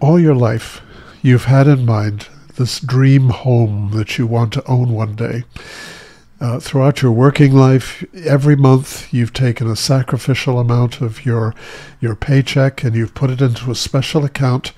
All your life, you've had in mind this dream home that you want to own one day. Throughout your working life, every month you've taken a sacrificial amount of your paycheck and you've put it into a special account,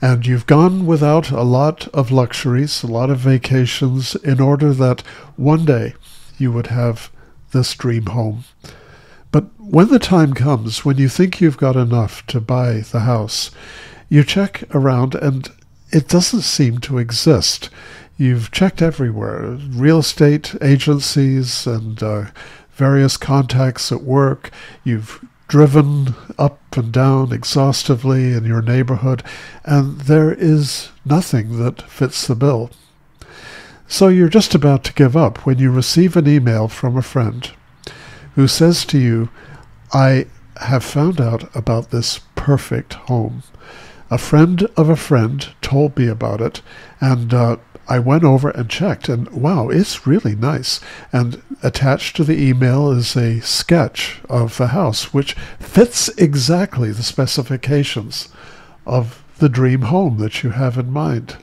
and you've gone without a lot of luxuries, a lot of vacations, in order that one day you would have this dream home. But when the time comes, when you think you've got enough to buy the house, you check around and it doesn't seem to exist. You've checked everywhere, real estate agencies and various contacts at work. You've driven up and down exhaustively in your neighborhood, and there is nothing that fits the bill. So you're just about to give up when you receive an email from a friend who says to you, "I have found out about this perfect home. A friend of a friend told me about it, and I went over and checked, and wow, it's really nice." And attached to the email is a sketch of the house, which fits exactly the specifications of the dream home that you have in mind.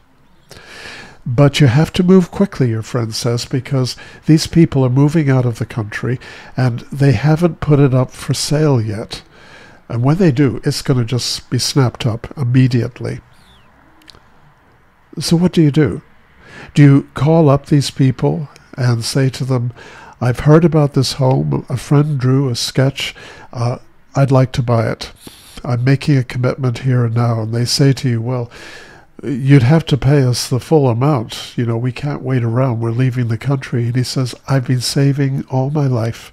But you have to move quickly, your friend says, because these people are moving out of the country, and they haven't put it up for sale yet. And when they do, it's going to just be snapped up immediately. So what do? Do you call up these people and say to them, "I've heard about this home. A friend drew a sketch. I'd like to buy it. I'm making a commitment here and now." And they say to you, "Well, you'd have to pay us the full amount. You know, we can't wait around. We're leaving the country." And he says, "I've been saving all my life.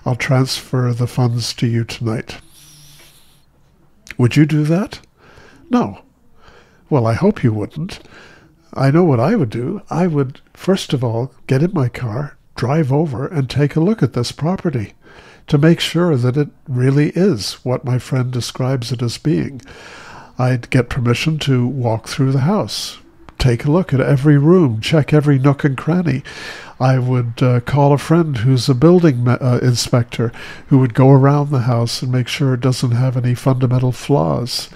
I'll transfer the funds to you tonight." Would you do that? No. Well, I hope you wouldn't. I know what I would do. I would, first of all, get in my car, drive over, and take a look at this property to make sure that it really is what my friend describes it as being. I'd get permission to walk through the house, take a look at every room, check every nook and cranny. I would call a friend who's a building inspector who would go around the house and make sure it doesn't have any fundamental flaws.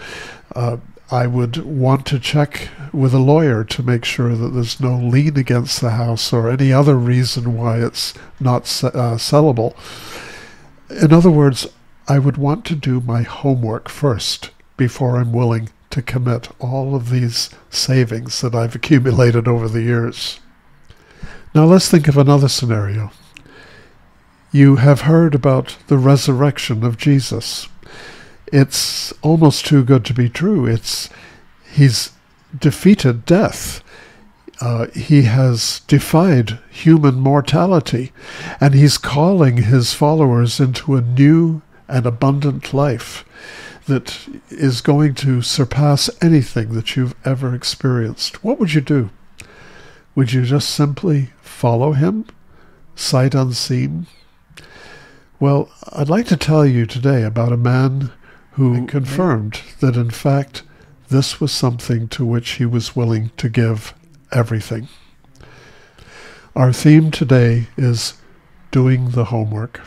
I would want to check with a lawyer to make sure that there's no lien against the house or any other reason why it's not sellable. In other words, I would want to do my homework first before I'm willing to commit all of these savings that I've accumulated over the years. Now let's think of another scenario. You have heard about the resurrection of Jesus. It's almost too good to be true. He's defeated death. He has defied human mortality, and he's calling his followers into a new and abundant life that is going to surpass anything that you've ever experienced. What would you do? Would you just simply follow him, sight unseen? Well, I'd like to tell you today about a man who confirmed that, in fact, this was something to which he was willing to give everything. Our theme today is doing the homework.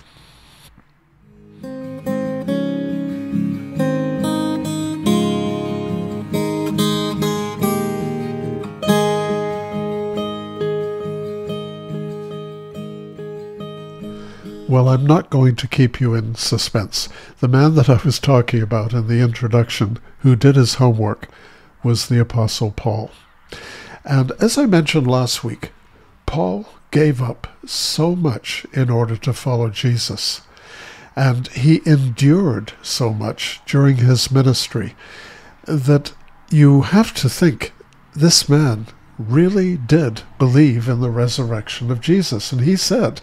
Well, I'm not going to keep you in suspense. The man that I was talking about in the introduction who did his homework was the Apostle Paul. And as I mentioned last week, Paul gave up so much in order to follow Jesus. And he endured so much during his ministry that you have to think this man really did believe in the resurrection of Jesus. And he said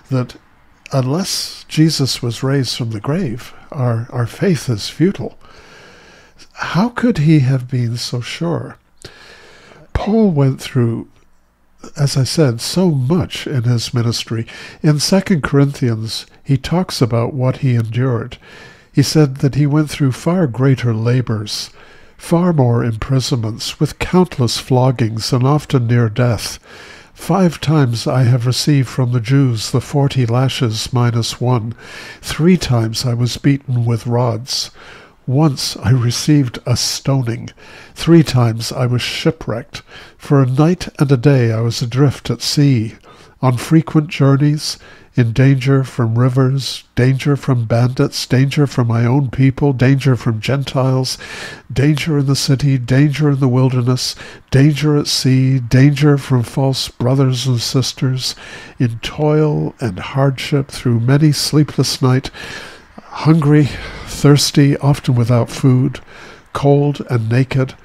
that unless Jesus was raised from the grave, our faith is futile. How could he have been so sure? Paul went through, as I said, so much in his ministry. In 2 Corinthians, he talks about what he endured. He said that he went through far greater labors, far more imprisonments, with countless floggings and often near death. 5 times I have received from the Jews the 40 lashes minus 1. 3 times I was beaten with rods. Once I received a stoning. 3 times I was shipwrecked. For a night and a day I was adrift at sea, on frequent journeys, in danger from rivers, danger from bandits, danger from my own people, danger from Gentiles, danger in the city, danger in the wilderness, danger at sea, danger from false brothers and sisters, in toil and hardship through many sleepless nights, hungry, thirsty, often without food, cold and naked,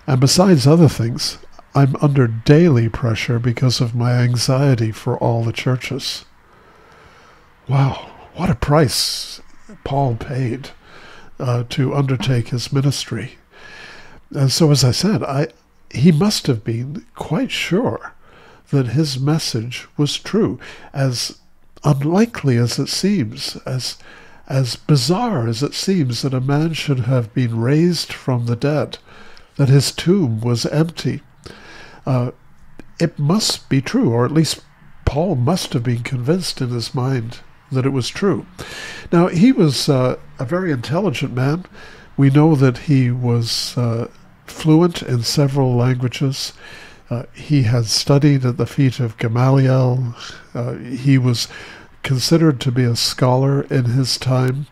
and besides other things, I'm under daily pressure because of my anxiety for all the churches. Wow, what a price Paul paid to undertake his ministry. And so, as I said, he must have been quite sure that his message was true, as unlikely as it seems, as bizarre as it seems that a man should have been raised from the dead, that his tomb was empty. It must be true, or at least Paul must have been convinced in his mind that it was true. Now, he was a very intelligent man. We know that he was fluent in several languages. He had studied at the feet of Gamaliel. He was considered to be a scholar in his time.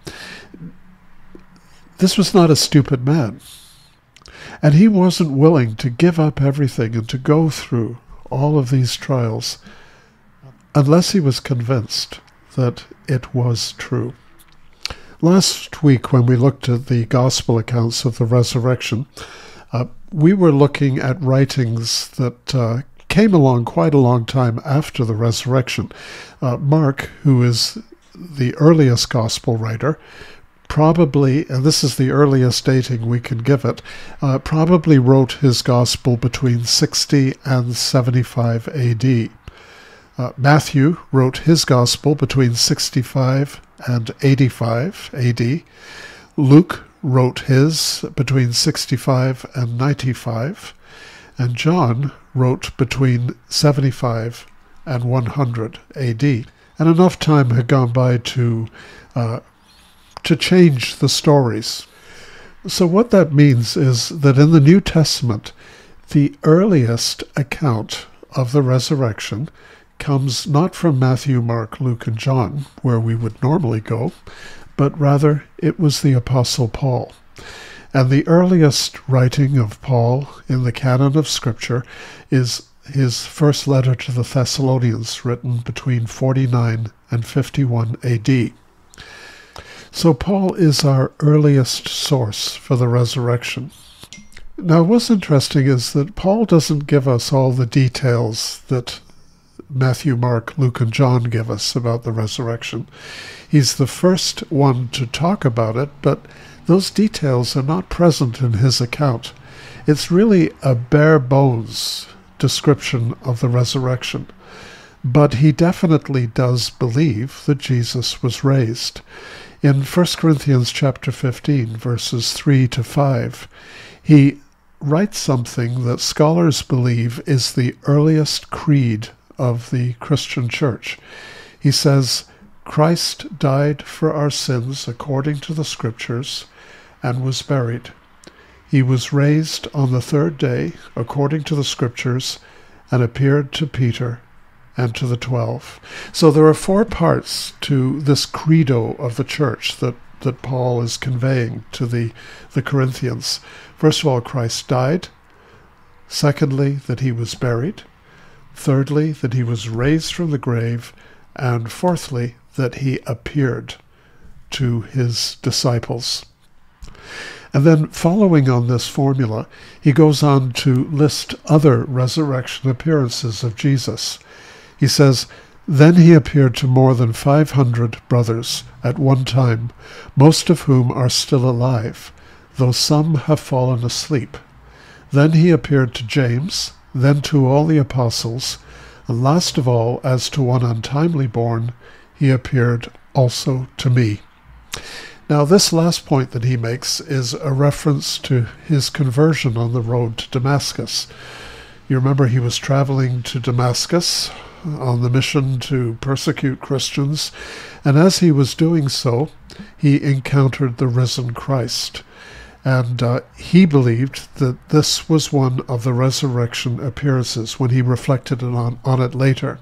This was not a stupid man. And he wasn't willing to give up everything and to go through all of these trials unless he was convinced that it was true. Last week, when we looked at the gospel accounts of the resurrection, we were looking at writings that came along quite a long time after the resurrection. Mark, who is the earliest gospel writer, probably, and this is the earliest dating we can give it, probably wrote his gospel between 60 and 75 AD. Matthew wrote his gospel between 65 and 85 AD. Luke wrote his between 65 and 95. And John wrote between 75 and 100 AD. And enough time had gone by to change the stories. So what that means is that in the New Testament, the earliest account of the resurrection comes not from Matthew, Mark, Luke, and John, where we would normally go, but rather it was the Apostle Paul. And the earliest writing of Paul in the canon of Scripture is his first letter to the Thessalonians, written between 49 and 51 AD. So Paul is our earliest source for the resurrection. Now, what's interesting is that Paul doesn't give us all the details that Matthew, Mark, Luke, and John give us about the resurrection. He's the first one to talk about it, but those details are not present in his account. It's really a bare bones description of the resurrection. But he definitely does believe that Jesus was raised. In 1 Corinthians chapter 15, verses 3 to 5, he writes something that scholars believe is the earliest creed of the Christian church. He says, Christ died for our sins according to the Scriptures and was buried. He was raised on the 3rd day according to the Scriptures and appeared to Peter and to the 12. So there are 4 parts to this credo of the church that Paul is conveying to the Corinthians. First of all, Christ died. Secondly, that he was buried. Thirdly, that he was raised from the grave. And fourthly, that he appeared to his disciples. And then following on this formula, he goes on to list other resurrection appearances of Jesus. He says, Then he appeared to more than 500 brothers at one time, most of whom are still alive, though some have fallen asleep. Then he appeared to James, then to all the apostles, and last of all, as to one untimely born, he appeared also to me. Now, this last point that he makes is a reference to his conversion on the road to Damascus. You remember he was traveling to Damascus on the mission to persecute Christians, and as he was doing so, he encountered the risen Christ. And he believed that this was one of the resurrection appearances when he reflected on it later.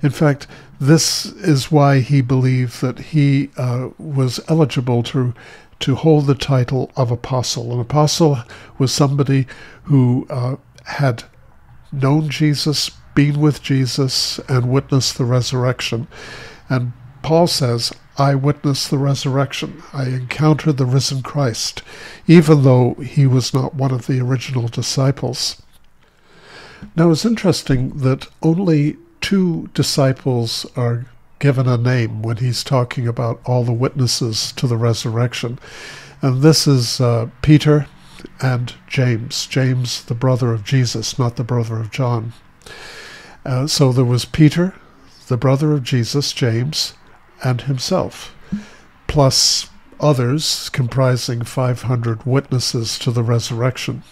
In fact, this is why he believed that he was eligible to hold the title of apostle. An apostle was somebody who had known Jesus, been with Jesus, and witnessed the resurrection. And Paul says, I witnessed the resurrection. I encountered the risen Christ, even though he was not one of the original disciples. Now, it's interesting that only 2 disciples are given a name when he's talking about all the witnesses to the resurrection. And this is Peter and James. James, the brother of Jesus, not the brother of John. So there was Peter, the brother of Jesus, James, and himself, plus others comprising 500 witnesses to the resurrection.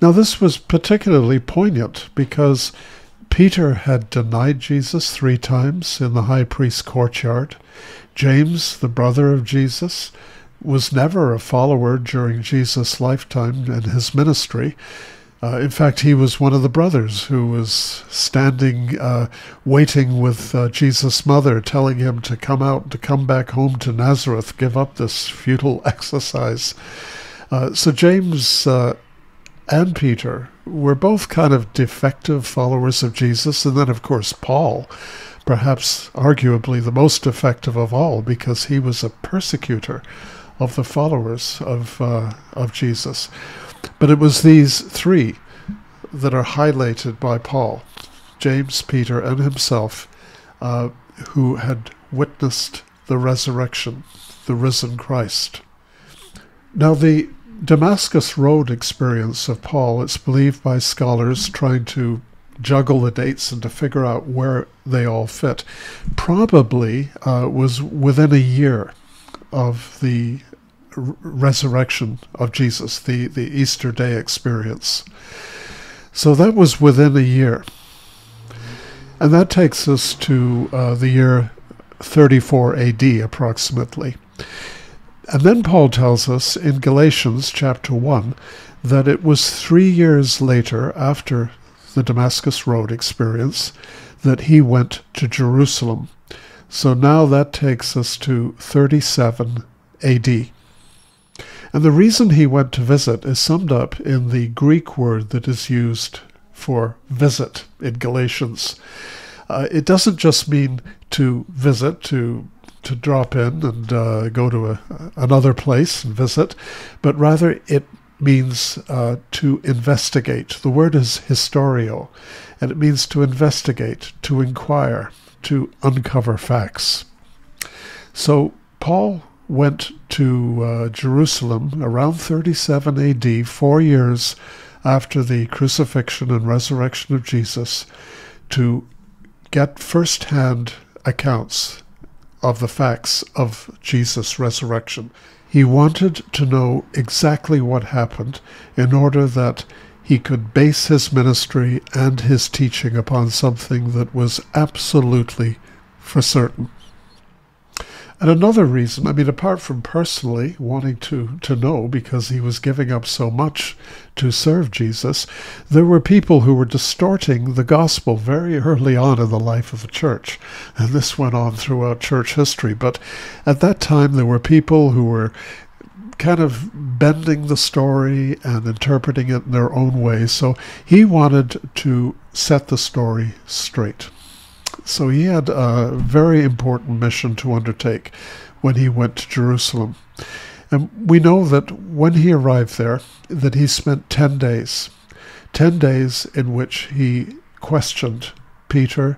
Now, this was particularly poignant because Peter had denied Jesus 3 times in the high priest's courtyard. James, the brother of Jesus, was never a follower during Jesus' lifetime and his ministry. In fact, he was one of the brothers who was standing, waiting with Jesus' mother, telling him to come out, to come back home to Nazareth, give up this futile exercise. So James and Peter were both kind of defective followers of Jesus. And then, of course, Paul, perhaps arguably the most defective of all, because he was a persecutor of the followers of Jesus. But it was these 3 that are highlighted by Paul, James, Peter, and himself, who had witnessed the resurrection, the risen Christ. Now, the Damascus Road experience of Paul, it's believed by scholars trying to juggle the dates and to figure out where they all fit, probably was within a year of the resurrection of Jesus, the Easter Day experience. So that was within a year. And that takes us to the year 34 AD approximately. And then Paul tells us in Galatians chapter 1 that it was 3 years later, after the Damascus Road experience, that he went to Jerusalem. So now that takes us to 37 AD. And the reason he went to visit is summed up in the Greek word that is used for visit in Galatians. It doesn't just mean to visit, to drop in and go to another place and visit, but rather it means to investigate. The word is historio, and it means to investigate, to inquire, to uncover facts. So Paul went to Jerusalem around 37 AD, 4 years after the crucifixion and resurrection of Jesus, to get first-hand accounts of the facts of Jesus' resurrection. He wanted to know exactly what happened in order that he could base his ministry and his teaching upon something that was absolutely for certain. And another reason, apart from personally wanting to know because he was giving up so much to serve Jesus, there were people who were distorting the gospel very early on in the life of the church. And this went on throughout church history. But at that time, there were people who were kind of bending the story and interpreting it in their own way. So he wanted to set the story straight. So he had a very important mission to undertake when he went to Jerusalem. And we know that when he arrived there, that he spent 10 days in which he questioned Peter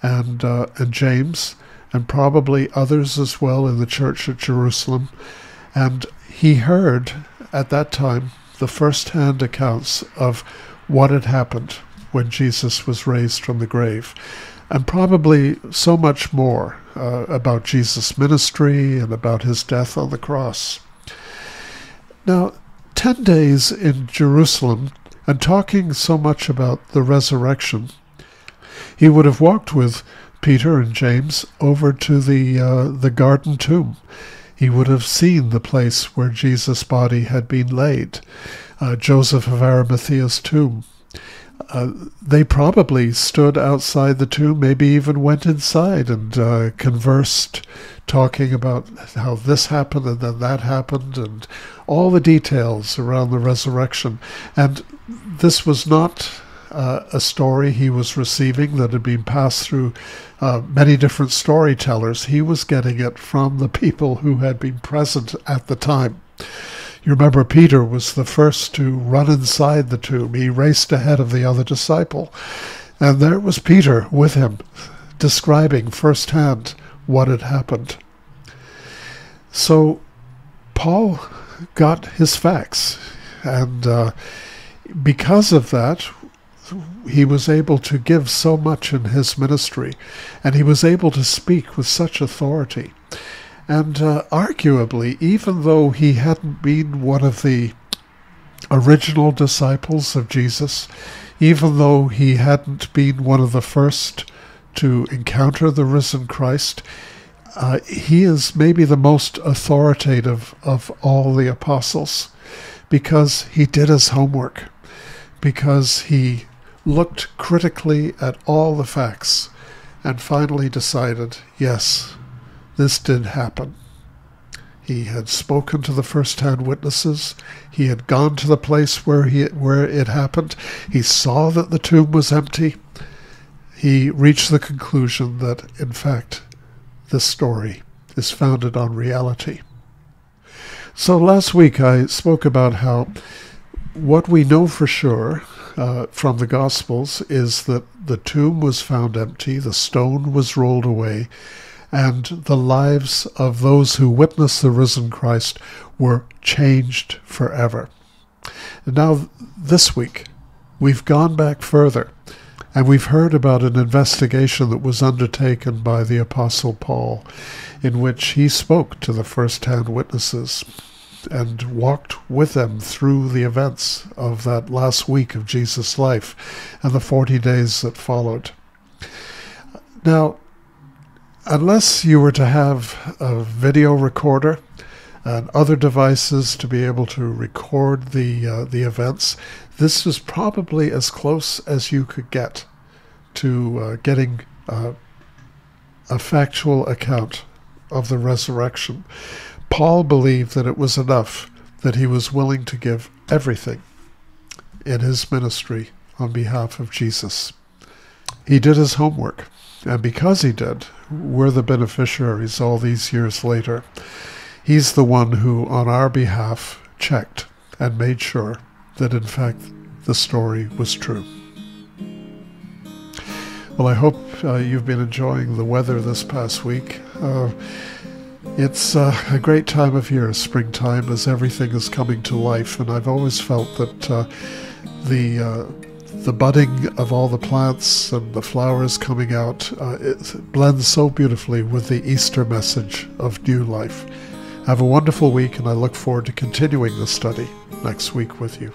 and James, and probably others as well in the church at Jerusalem. And he heard at that time the first-hand accounts of what had happened when Jesus was raised from the grave, and probably so much more about Jesus' ministry and about his death on the cross. Now, 10 days in Jerusalem, and talking so much about the resurrection, he would have walked with Peter and James over to the garden tomb. He would have seen the place where Jesus' body had been laid, Joseph of Arimathea's tomb. They probably stood outside the tomb, maybe even went inside and conversed, talking about how this happened and then that happened, and all the details around the resurrection. And this was not a story he was receiving that had been passed through many different storytellers. He was getting it from the people who had been present at the time. You remember Peter was the first to run inside the tomb. He raced ahead of the other disciple. And there was Peter with him, describing firsthand what had happened. So Paul got his facts. And because of that, he was able to give so much in his ministry. And he was able to speak with such authority. And arguably, even though he hadn't been one of the original disciples of Jesus, even though he hadn't been one of the first to encounter the risen Christ, he is maybe the most authoritative of all the apostles, because he did his homework, because he looked critically at all the facts and finally decided, yes, this did happen. He had spoken to the first-hand witnesses. He had gone to the place where it happened. He saw that the tomb was empty. He reached the conclusion that, in fact, this story is founded on reality. So last week I spoke about how what we know for sure from the Gospels is that the tomb was found empty, the stone was rolled away, and the lives of those who witnessed the risen Christ were changed forever. And now, this week, we've gone back further, and we've heard about an investigation that was undertaken by the Apostle Paul, in which he spoke to the first-hand witnesses and walked with them through the events of that last week of Jesus' life and the 40 days that followed. Now, unless you were to have a video recorder and other devices to be able to record the events, this is probably as close as you could get to getting a factual account of the resurrection. Paul believed that it was enough that he was willing to give everything in his ministry on behalf of Jesus. He did his homework. And because he did, we're the beneficiaries all these years later. He's the one who, on our behalf, checked and made sure that, in fact, the story was true. Well, I hope you've been enjoying the weather this past week. It's a great time of year, springtime, as everything is coming to life. And I've always felt that the budding of all the plants and the flowers coming out, it blends so beautifully with the Easter message of new life. Have a wonderful week, and I look forward to continuing the study next week with you.